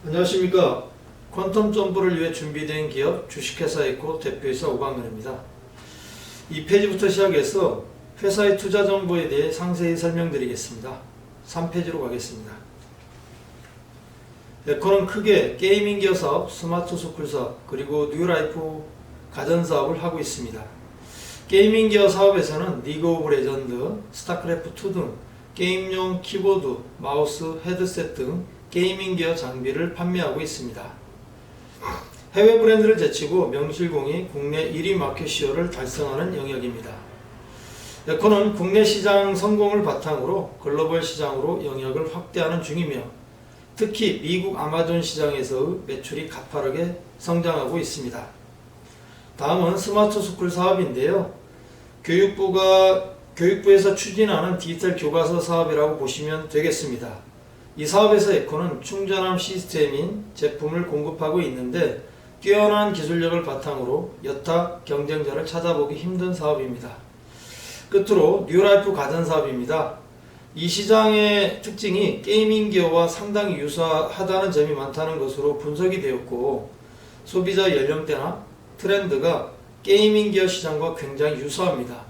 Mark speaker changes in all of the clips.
Speaker 1: 안녕하십니까. 퀀텀 점프를 위해 준비된 기업 주식회사 에코 대표이사 오광근입니다. 이 페이지부터 시작해서 회사의 투자 정보에 대해 상세히 설명드리겠습니다. 3페이지로 가겠습니다. 에코는 크게 게이밍 기어 사업, 스마트 스쿨 사업, 그리고 뉴라이프 가전 사업을 하고 있습니다. 게이밍 기어 사업에서는 리그 오브 레전드, 스타크래프트 등 게임용 키보드, 마우스, 헤드셋 등 게이밍 기어 장비를 판매하고 있습니다. 해외 브랜드를 제치고 명실공히 국내 1위 마켓시어를 달성하는 영역입니다. 에코는 국내 시장 성공을 바탕으로 글로벌 시장으로 영역을 확대하는 중이며 특히 미국 아마존 시장에서의 매출이 가파르게 성장하고 있습니다. 다음은 스마트 스쿨 사업인데요. 교육부에서 추진하는 디지털 교과서 사업이라고 보시면 되겠습니다. 이 사업에서 에코는 충전함 시스템인 제품을 공급하고 있는데 뛰어난 기술력을 바탕으로 여타 경쟁자를 찾아보기 힘든 사업입니다. 끝으로 뉴라이프 가전 사업입니다. 이 시장의 특징이 게이밍 기어와 상당히 유사하다는 점이 많다는 것으로 분석이 되었고 소비자 연령대나 트렌드가 게이밍 기어 시장과 굉장히 유사합니다.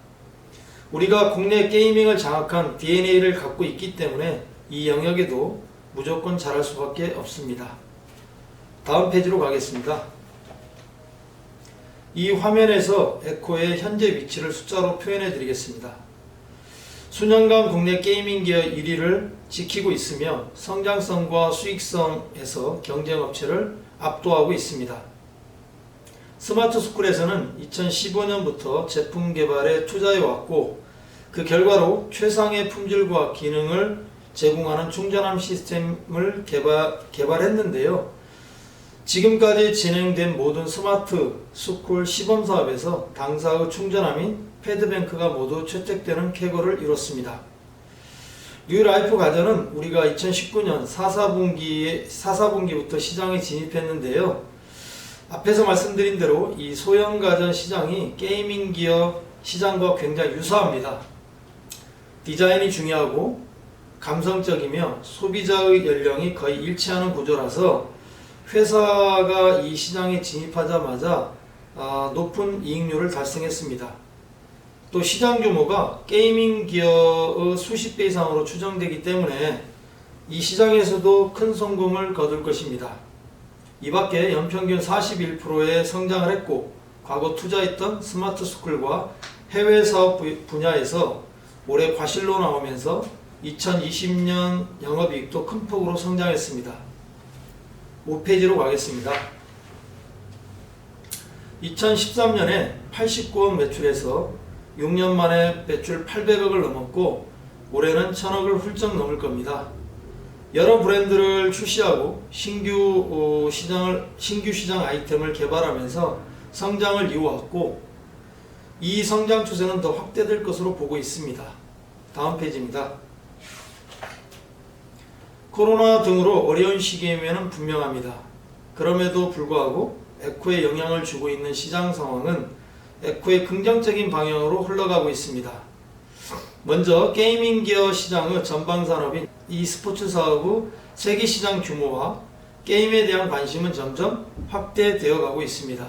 Speaker 1: 우리가 국내 게이밍을 장악한 DNA를 갖고 있기 때문에 이 영역에도 무조건 잘할 수밖에 없습니다. 다음 페이지로 가겠습니다. 이 화면에서 에코의 현재 위치를 숫자로 표현해 드리겠습니다. 수년간 국내 게이밍 기어 1위를 지키고 있으며 성장성과 수익성에서 경쟁업체를 압도하고 있습니다. 스마트 스쿨에서는 2015년부터 제품 개발에 투자해 왔고 그 결과로 최상의 품질과 기능을 제공하는 충전함 시스템을 개발했는데요. 지금까지 진행된 모든 스마트 스쿨 시범 사업에서 당사의 충전함인 패드뱅크가 모두 채택되는 쾌거를 이뤘습니다. 뉴라이프 가전은 우리가 2019년 4사분기부터 시장에 진입했는데요. 앞에서 말씀드린 대로 이 소형 가전 시장이 게이밍 기어 시장과 굉장히 유사합니다. 디자인이 중요하고 감성적이며 소비자의 연령이 거의 일치하는 구조라서 회사가 이 시장에 진입하자마자 높은 이익률을 달성했습니다. 또 시장 규모가 게이밍 기어의 수십 배 이상으로 추정되기 때문에 이 시장에서도 큰 성공을 거둘 것입니다. 이 밖에 연평균 41%의 성장을 했고 과거 투자했던 스마트 스쿨과 해외 사업 분야에서 올해 과실로 나오면서 2020년 영업이익도 큰 폭으로 성장했습니다. 5페이지로 가겠습니다. 2013년에 89억 매출에서 6년 만에 매출 800억을 넘었고 올해는 1000억을 훌쩍 넘을 겁니다. 여러 브랜드를 출시하고 신규 시장 아이템을 개발하면서 성장을 이루었고 이 성장 추세는 더 확대될 것으로 보고 있습니다. 다음 페이지입니다. 코로나 등으로 어려운 시기임에는 분명합니다. 그럼에도 불구하고 에코에 영향을 주고 있는 시장 상황은 에코의 긍정적인 방향으로 흘러가고 있습니다. 먼저 게이밍 기어 시장의 전방 산업인 e스포츠 사업의 세계 시장 규모와 게임에 대한 관심은 점점 확대되어 가고 있습니다.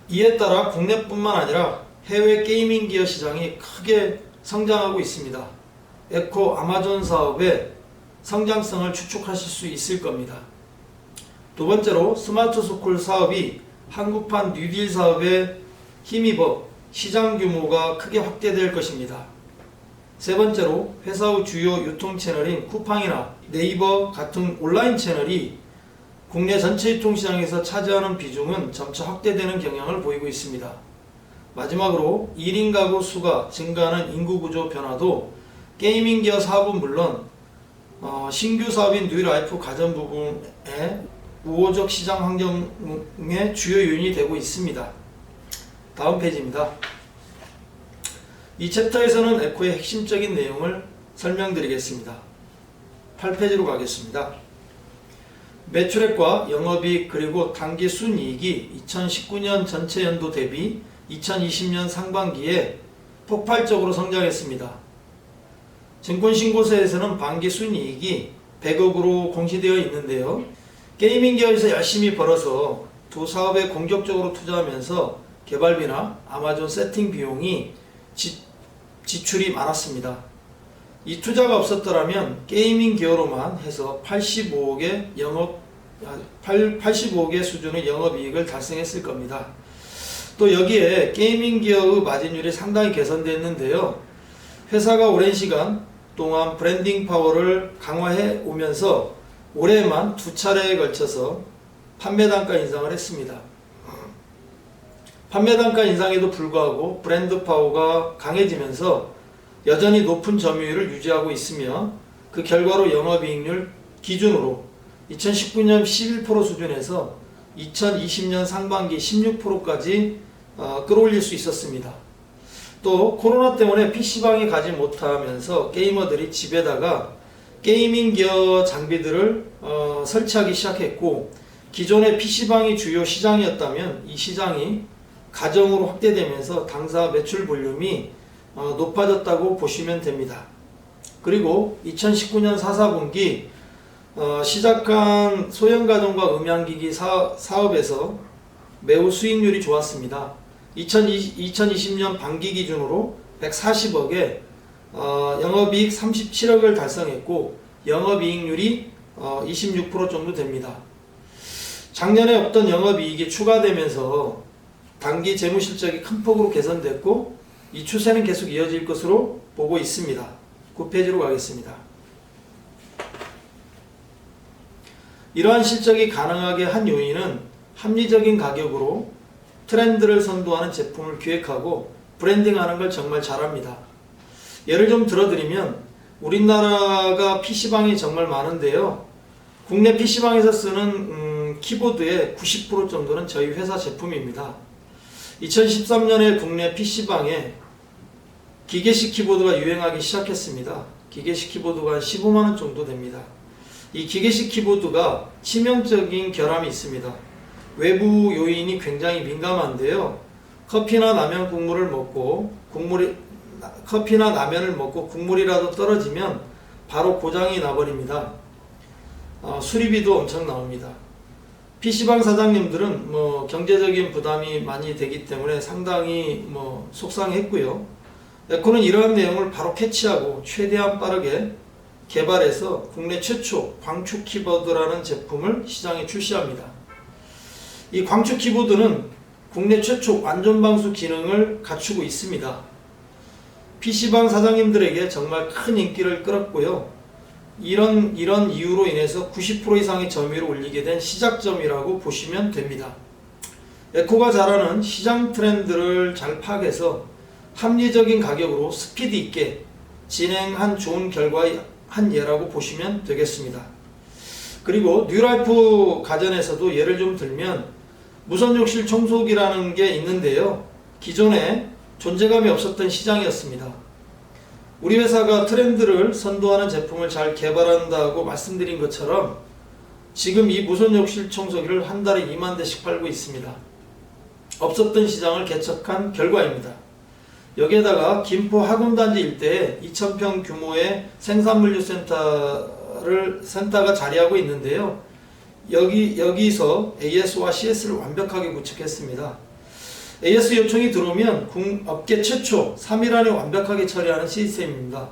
Speaker 1: 이에 따라 국내뿐만 아니라 해외 게이밍 기어 시장이 크게 성장하고 있습니다. 에코 아마존 사업의 성장성을 추측하실 수 있을 겁니다. 두 번째로 스마트 스쿨 사업이 한국판 뉴딜 사업에 힘입어 시장 규모가 크게 확대될 것입니다. 세 번째로 회사의 주요 유통 채널인 쿠팡이나 네이버 같은 온라인 채널이 국내 전체 유통시장에서 차지하는 비중은 점차 확대되는 경향을 보이고 있습니다. 마지막으로 1인 가구 수가 증가하는 인구구조 변화도 게이밍 기어 사업은 물론 신규 사업인 뉴라이프 가전 부분의 우호적 시장 환경의 주요 요인이 되고 있습니다. 다음 페이지입니다. 이 챕터에서는 에코의 핵심적인 내용을 설명드리겠습니다. 8페이지로 가겠습니다. 매출액과 영업이익 그리고 당기 순이익이 2019년 전체 연도 대비 2020년 상반기에 폭발적으로 성장했습니다. 증권신고서에서는 반기 순이익이 100억으로 공시되어 있는데요. 게이밍 기업에서 열심히 벌어서 두 사업에 공격적으로 투자하면서 개발비나 아마존 세팅 비용이 지출이 많았습니다. 이 투자가 없었더라면 게이밍 기어로만 해서 85억의 수준의 영업이익을 달성했을 겁니다. 또 여기에 게이밍 기어의 마진율이 상당히 개선됐는데요. 회사가 오랜 시간 동안 브랜딩 파워를 강화해 오면서 올해만 2차례에 걸쳐서 판매 단가 인상을 했습니다. 판매 단가 인상에도 불구하고 브랜드 파워가 강해지면서 여전히 높은 점유율을 유지하고 있으며 그 결과로 영업이익률 기준으로 2019년 11% 수준에서 2020년 상반기 16%까지 끌어올릴 수 있었습니다. 또 코로나 때문에 PC방에 가지 못하면서 게이머들이 집에다가 게이밍 기어 장비들을 설치하기 시작했고, 기존의 PC방이 주요 시장이었다면 이 시장이 가정으로 확대되면서 당사 매출 볼륨이 높아졌다고 보시면 됩니다. 그리고 2019년 4사분기 시작한 소형가전과 음향기기 사업에서 매우 수익률이 좋았습니다. 2020년 반기 기준으로 140억에 영업이익 37억을 달성했고 영업이익률이 26% 정도 됩니다. 작년에 없던 영업이익이 추가되면서 단기 재무실적이 큰 폭으로 개선됐고 이 추세는 계속 이어질 것으로 보고 있습니다. 9페이지로 가겠습니다. 이러한 실적이 가능하게 한 요인은 합리적인 가격으로 트렌드를 선도하는 제품을 기획하고 브랜딩하는 걸 정말 잘합니다. 예를 좀 들어드리면 우리나라가 PC방이 정말 많은데요. 국내 PC방에서 쓰는 키보드의 90% 정도는 저희 회사 제품입니다. 2013년에 국내 PC방에 기계식 키보드가 유행하기 시작했습니다. 기계식 키보드가 한 15만원 정도 됩니다. 이 기계식 키보드가 치명적인 결함이 있습니다. 외부 요인이 굉장히 민감한데요. 커피나 라면을 먹고 국물이라도 떨어지면 바로 고장이 나버립니다. 수리비도 엄청 나옵니다. PC방 사장님들은 경제적인 부담이 많이 되기 때문에 상당히 속상했고요. 에코는 이러한 내용을 바로 캐치하고 최대한 빠르게 개발해서 국내 최초 광축 키보드라는 제품을 시장에 출시합니다. 이 광축 키보드는 국내 최초 완전 방수 기능을 갖추고 있습니다. PC방 사장님들에게 정말 큰 인기를 끌었고요. 이런 이유로 인해서 90% 이상의 점유율을 올리게 된 시작점이라고 보시면 됩니다. 에코가 잘하는 시장 트렌드를 잘 파악해서 합리적인 가격으로 스피드 있게 진행한 좋은 결과의 한 예라고 보시면 되겠습니다. 그리고 뉴라이프 가전에서도 예를 좀 들면 무선 욕실 청소기라는 게 있는데요. 기존에 존재감이 없었던 시장이었습니다. 우리 회사가 트렌드를 선도하는 제품을 잘 개발한다고 말씀드린 것처럼 지금 이 무선 욕실 청소기를 한 달에 2만 대씩 팔고 있습니다. 없었던 시장을 개척한 결과입니다. 여기에다가 김포 학원단지 일대에 2,000평 규모의 생산물류 센터가 자리하고 있는데요. 여기서 AS와 CS를 완벽하게 구축했습니다. AS 요청이 들어오면 업계 최초 3일 안에 완벽하게 처리하는 시스템입니다.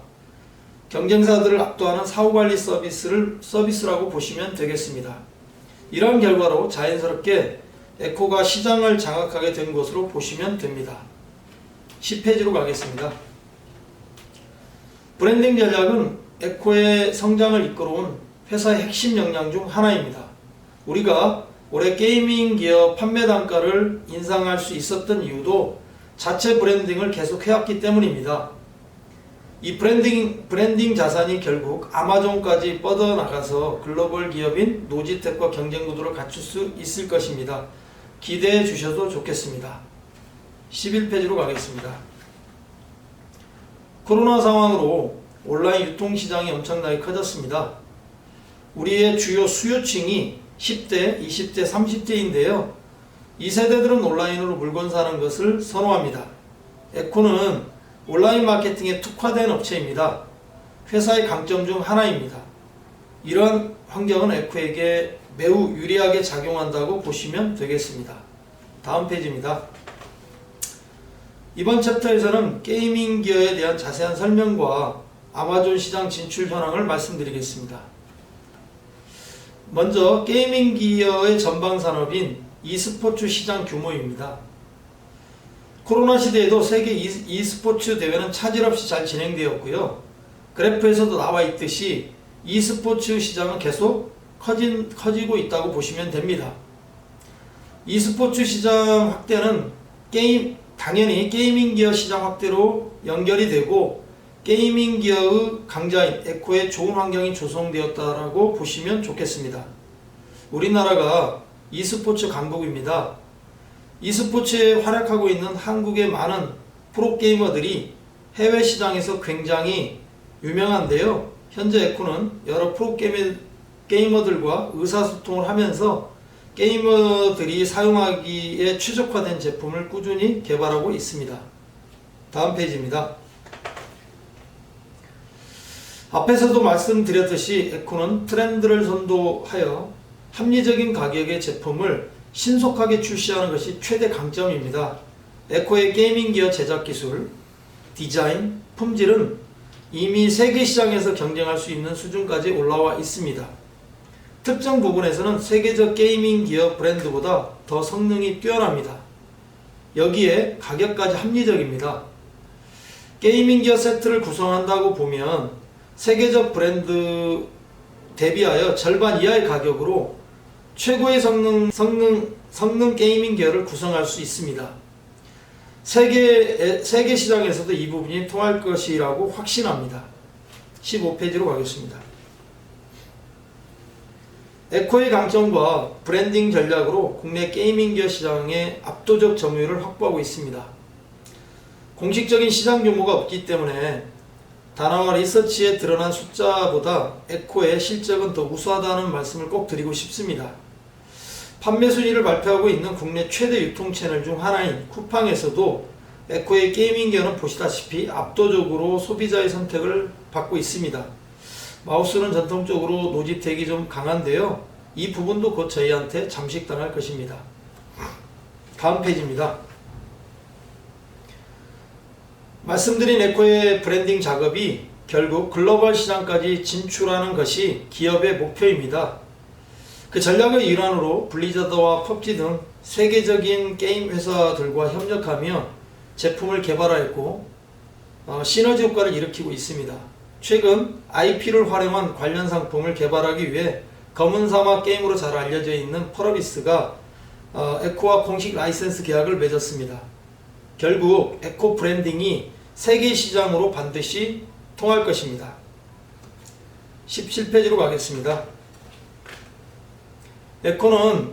Speaker 1: 경쟁사들을 압도하는 사후관리 서비스라고 보시면 되겠습니다. 이러한 결과로 자연스럽게 에코가 시장을 장악하게 된 것으로 보시면 됩니다. 10페이지로 가겠습니다. 브랜딩 전략은 에코의 성장을 이끌어온 회사의 핵심 역량 중 하나입니다. 우리가 올해 게이밍 기어 판매 단가를 인상할 수 있었던 이유도 자체 브랜딩을 계속 해왔기 때문입니다. 이 브랜딩 자산이 결국 아마존까지 뻗어나가서 글로벌 기업인 노지텍과 경쟁 구도를 갖출 수 있을 것입니다. 기대해 주셔도 좋겠습니다. 11페이지로 가겠습니다. 코로나 상황으로 온라인 유통시장이 엄청나게 커졌습니다. 우리의 주요 수요층이 10대, 20대, 30대인데요. 이 세대들은 온라인으로 물건 사는 것을 선호합니다. 에코는 온라인 마케팅에 특화된 업체입니다. 회사의 강점 중 하나입니다. 이러한 환경은 에코에게 매우 유리하게 작용한다고 보시면 되겠습니다. 다음 페이지입니다. 이번 챕터에서는 게이밍 기어에 대한 자세한 설명과 아마존 시장 진출 현황을 말씀드리겠습니다. 먼저 게이밍 기어의 전방 산업인 e스포츠 시장 규모입니다. 코로나 시대에도 세계 e스포츠 대회는 차질 없이 잘 진행되었고요. 그래프에서도 나와 있듯이 e스포츠 시장은 계속 커지고 있다고 보시면 됩니다. e스포츠 시장 확대는 당연히 게이밍 기어 시장 확대로 연결이 되고 게이밍 기어의 강자인 에코의 좋은 환경이 조성되었다라고 보시면 좋겠습니다. 우리나라가 e스포츠 강국입니다. e스포츠에 활약하고 있는 한국의 많은 프로게이머들이 해외 시장에서 굉장히 유명한데요. 현재 에코는 여러 프로게이머들과 의사소통을 하면서 게이머들이 사용하기에 최적화된 제품을 꾸준히 개발하고 있습니다. 다음 페이지입니다. 앞에서도 말씀드렸듯이 에코는 트렌드를 선도하여 합리적인 가격의 제품을 신속하게 출시하는 것이 최대 강점입니다. 에코의 게이밍 기어 제작 기술, 디자인, 품질은 이미 세계 시장에서 경쟁할 수 있는 수준까지 올라와 있습니다. 특정 부분에서는 세계적 게이밍 기어 브랜드보다 더 성능이 뛰어납니다. 여기에 가격까지 합리적입니다. 게이밍 기어 세트를 구성한다고 보면 세계적 브랜드 대비하여 절반 이하의 가격으로 최고의 성능 게이밍 기어를 구성할 수 있습니다. 세계 시장에서도 이 부분이 통할 것이라고 확신합니다. 15페이지로 가겠습니다. 에코의 강점과 브랜딩 전략으로 국내 게이밍 기어 시장의 압도적 점유율을 확보하고 있습니다. 공식적인 시장 규모가 없기 때문에 다나와 리서치에 드러난 숫자보다 에코의 실적은 더 우수하다는 말씀을 꼭 드리고 싶습니다. 판매 순위를 발표하고 있는 국내 최대 유통 채널 중 하나인 쿠팡에서도 에코의 게이밍 기어는 보시다시피 압도적으로 소비자의 선택을 받고 있습니다. 마우스는 전통적으로 노지텍이 좀 강한데요. 이 부분도 곧 저희한테 잠식당할 것입니다. 다음 페이지입니다. 말씀드린 에코의 브랜딩 작업이 결국 글로벌 시장까지 진출하는 것이 기업의 목표입니다. 그 전략의 일환으로 블리자드와 펍지 등 세계적인 게임 회사들과 협력하며 제품을 개발하였고 시너지 효과를 일으키고 있습니다. 최근 IP를 활용한 관련 상품을 개발하기 위해 검은 사막 게임으로 잘 알려져 있는 펄어비스가 에코와 공식 라이센스 계약을 맺었습니다. 결국 에코 브랜딩이 세계 시장으로 반드시 통할 것입니다. 17페이지로 가겠습니다. 에코는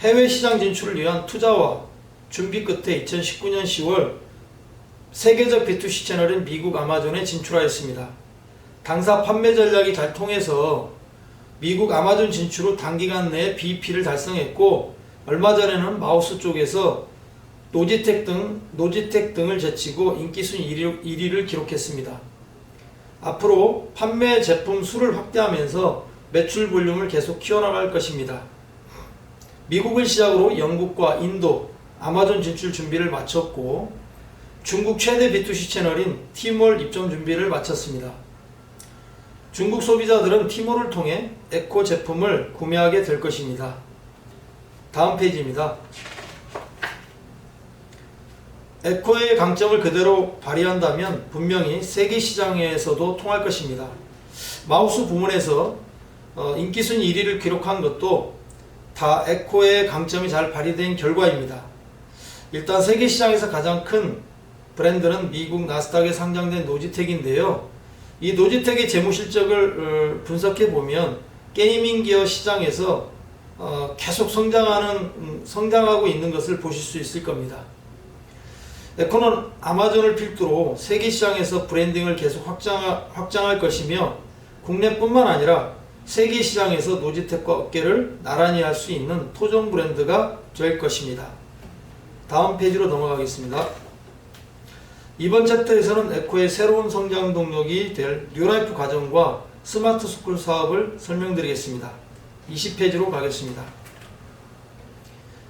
Speaker 1: 해외 시장 진출을 위한 투자와 준비 끝에 2019년 10월 세계적 B2C 채널인 미국 아마존에 진출하였습니다. 당사 판매 전략이 잘 통해서 미국 아마존 진출 후 단기간 내에 BEP를 달성했고 얼마 전에는 마우스 쪽에서 노지텍 등을 제치고 인기순위 1위를 기록했습니다. 앞으로 판매 제품 수를 확대하면서 매출 볼륨을 계속 키워나갈 것입니다. 미국을 시작으로 영국과 인도, 아마존 진출 준비를 마쳤고 중국 최대 B2C 채널인 티몰 입점 준비를 마쳤습니다. 중국 소비자들은 티몰을 통해 에코 제품을 구매하게 될 것입니다. 다음 페이지입니다. 에코의 강점을 그대로 발휘한다면 분명히 세계 시장에서도 통할 것입니다. 마우스 부문에서 인기순위 1위를 기록한 것도 다 에코의 강점이 잘 발휘된 결과입니다. 일단 세계 시장에서 가장 큰 브랜드는 미국 나스닥에 상장된 노지텍인데요. 이 노지텍의 재무 실적을 분석해 보면 게이밍 기어 시장에서 계속 성장하고 있는 것을 보실 수 있을 겁니다. 에코는 아마존을 필두로 세계 시장에서 브랜딩을 계속 확장할 것이며 국내뿐만 아니라 세계 시장에서 노지텍과 어깨를 나란히 할 수 있는 토종 브랜드가 될 것입니다. 다음 페이지로 넘어가겠습니다. 이번 챕터에서는 에코의 새로운 성장 동력이 될 뉴라이프 가정과 스마트 스쿨 사업을 설명드리겠습니다. 20페이지로 가겠습니다.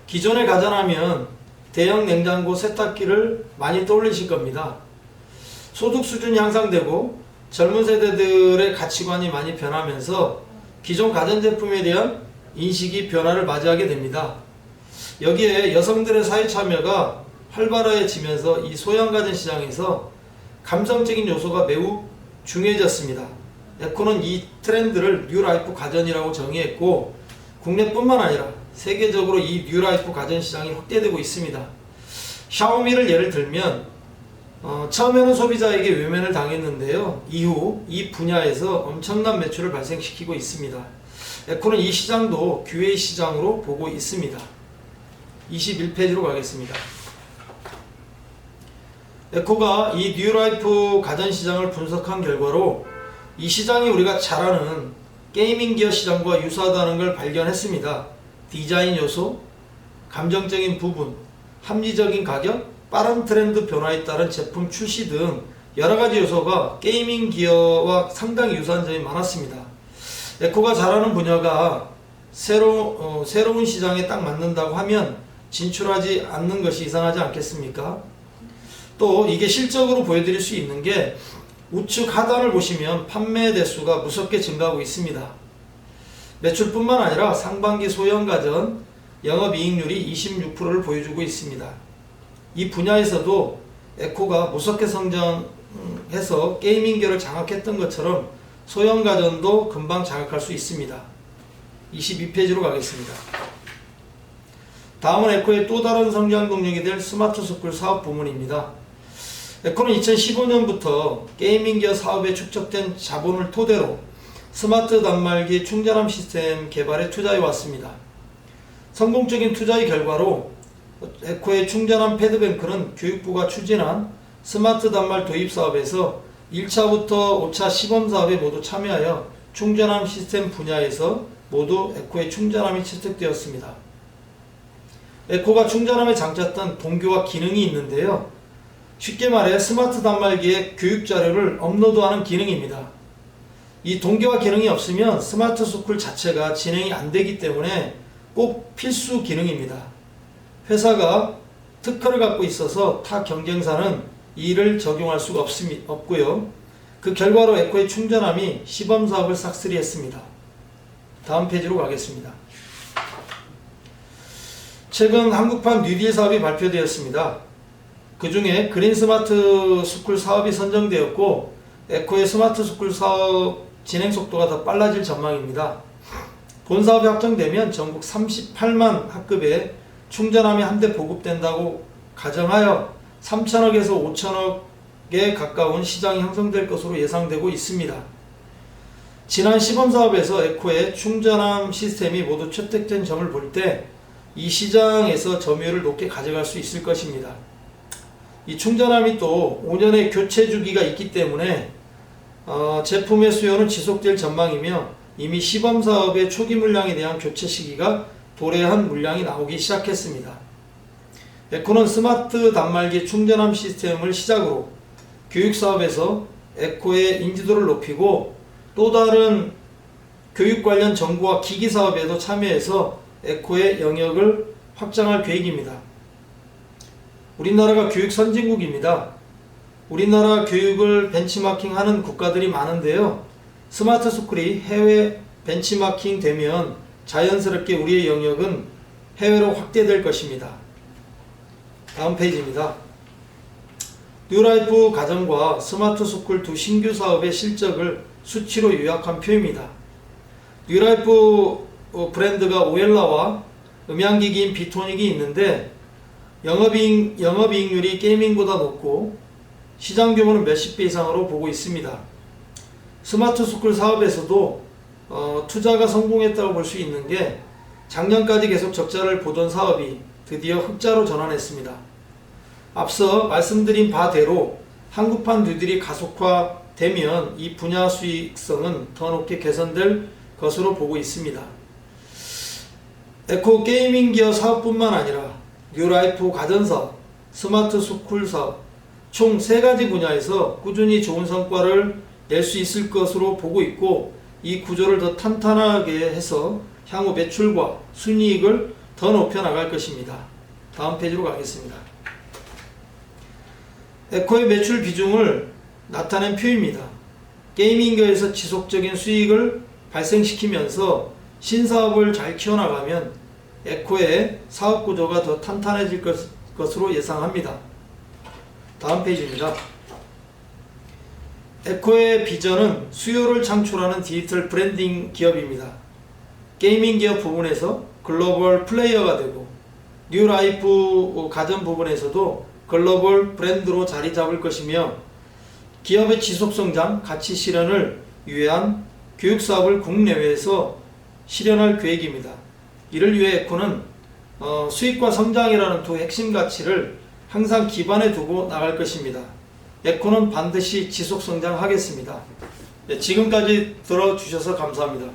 Speaker 1: 기존에 가전하면 대형 냉장고, 세탁기를 많이 떠올리실 겁니다. 소득 수준이 향상되고 젊은 세대들의 가치관이 많이 변하면서 기존 가전제품에 대한 인식이 변화를 맞이하게 됩니다. 여기에 여성들의 사회 참여가 활발해지면서 이 소형 가전 시장에서 감성적인 요소가 매우 중요해졌습니다. 에코는 이 트렌드를 뉴라이프 가전이라고 정의했고 국내뿐만 아니라 세계적으로 이 뉴라이프 가전 시장이 확대되고 있습니다. 샤오미를 예를 들면 처음에는 소비자에게 외면을 당했는데요. 이후 이 분야에서 엄청난 매출을 발생시키고 있습니다. 에코는 이 시장도 기회의 시장으로 보고 있습니다. 21페이지로 가겠습니다. 에코가 이 뉴라이프 가전 시장을 분석한 결과로 이 시장이 우리가 잘 아는 게이밍 기어 시장과 유사하다는 걸 발견했습니다. 디자인 요소, 감정적인 부분, 합리적인 가격, 빠른 트렌드 변화에 따른 제품 출시 등 여러가지 요소가 게이밍 기어와 상당히 유사한 점이 많았습니다. 에코가 잘하는 분야가 새로운 시장에 딱 맞는다고 하면 진출하지 않는 것이 이상하지 않겠습니까? 또 이게 실적으로 보여드릴 수 있는 게 우측 하단을 보시면 판매 대수가 무섭게 증가하고 있습니다. 매출뿐만 아니라 상반기 소형 가전 영업이익률이 26%를 보여주고 있습니다. 이 분야에서도 에코가 무섭게 성장해서 게이밍계를 장악했던 것처럼 소형 가전도 금방 장악할 수 있습니다. 22페이지로 가겠습니다. 다음은 에코의 또 다른 성장 동력이 될 스마트 스쿨 사업 부문입니다. 에코는 2015년부터 게이밍기어 사업에 축적된 자본을 토대로 스마트 단말기 충전함 시스템 개발에 투자해 왔습니다. 성공적인 투자의 결과로 에코의 충전함 패드뱅크는 교육부가 추진한 스마트 단말 도입 사업에서 1차부터 5차 시범 사업에 모두 참여하여 충전함 시스템 분야에서 모두 에코의 충전함이 채택되었습니다. 에코가 충전함에 장착된 동교와 기능이 있는데요. 쉽게 말해 스마트 단말기에 교육 자료를 업로드하는 기능입니다. 이 동기화 기능이 없으면 스마트 스쿨 자체가 진행이 안 되기 때문에 꼭 필수 기능입니다. 회사가 특허를 갖고 있어서 타 경쟁사는 이를 적용할 수가 없고요. 그 결과로 에코의 충전함이 시범 사업을 싹쓸이했습니다. 다음 페이지로 가겠습니다. 최근 한국판 뉴딜 사업이 발표되었습니다. 그 중에 그린 스마트 스쿨 사업이 선정되었고 에코의 스마트 스쿨 사업 진행 속도가 더 빨라질 전망입니다. 본 사업이 확정되면 전국 38만 학급에 충전함이 한 대 보급된다고 가정하여 3천억에서 5천억에 가까운 시장이 형성될 것으로 예상되고 있습니다. 지난 시범사업에서 에코의 충전함 시스템이 모두 채택된 점을 볼 때 이 시장에서 점유율을 높게 가져갈 수 있을 것입니다. 이 충전함이 또 5년의 교체 주기가 있기 때문에 제품의 수요는 지속될 전망이며 이미 시범사업의 초기 물량에 대한 교체 시기가 도래한 물량이 나오기 시작했습니다. 에코는 스마트 단말기 충전함 시스템을 시작으로 교육사업에서 에코의 인지도를 높이고 또 다른 교육 관련 정보와 기기 사업에도 참여해서 에코의 영역을 확장할 계획입니다. 우리나라가 교육 선진국입니다. 우리나라 교육을 벤치마킹하는 국가들이 많은데요. 스마트 스쿨이 해외 벤치마킹 되면 자연스럽게 우리의 영역은 해외로 확대될 것입니다. 다음 페이지입니다. 뉴라이프 가전과 스마트 스쿨 두 신규 사업의 실적을 수치로 요약한 표입니다. 뉴라이프 브랜드가 오엘라와 음향기기인 비토닉이 있는데 영업이익률이 게이밍보다 높고 시장 규모는 몇십 배 이상으로 보고 있습니다. 스마트 스쿨 사업에서도 투자가 성공했다고 볼 수 있는 게 작년까지 계속 적자를 보던 사업이 드디어 흑자로 전환했습니다. 앞서 말씀드린 바대로 한국판 뉴딜이 가속화되면 이 분야 수익성은 더 높게 개선될 것으로 보고 있습니다. 에코 게이밍 기어 사업뿐만 아니라 뉴라이프 가전사업, 스마트 스쿨 사업 총 3가지 분야에서 꾸준히 좋은 성과를 낼 수 있을 것으로 보고 있고, 이 구조를 더 탄탄하게 해서 향후 매출과 순이익을 더 높여 나갈 것입니다. 다음 페이지로 가겠습니다. 에코의 매출 비중을 나타낸 표입니다. 게이밍계에서 지속적인 수익을 발생시키면서 신사업을 잘 키워나가면 에코의 사업 구조가 더 탄탄해질 것으로 예상합니다. 다음 페이지입니다. 에코의 비전은 수요를 창출하는 디지털 브랜딩 기업입니다. 게이밍 기업 부분에서 글로벌 플레이어가 되고, 뉴라이프 가전 부분에서도 글로벌 브랜드로 자리 잡을 것이며, 기업의 지속성장, 가치 실현을 위한 교육사업을 국내외에서 실현할 계획입니다. 이를 위해 에코는 수익과 성장이라는 두 핵심 가치를 항상 기반에 두고 나갈 것입니다. 에코는 반드시 지속성장하겠습니다. 지금까지 들어주셔서 감사합니다.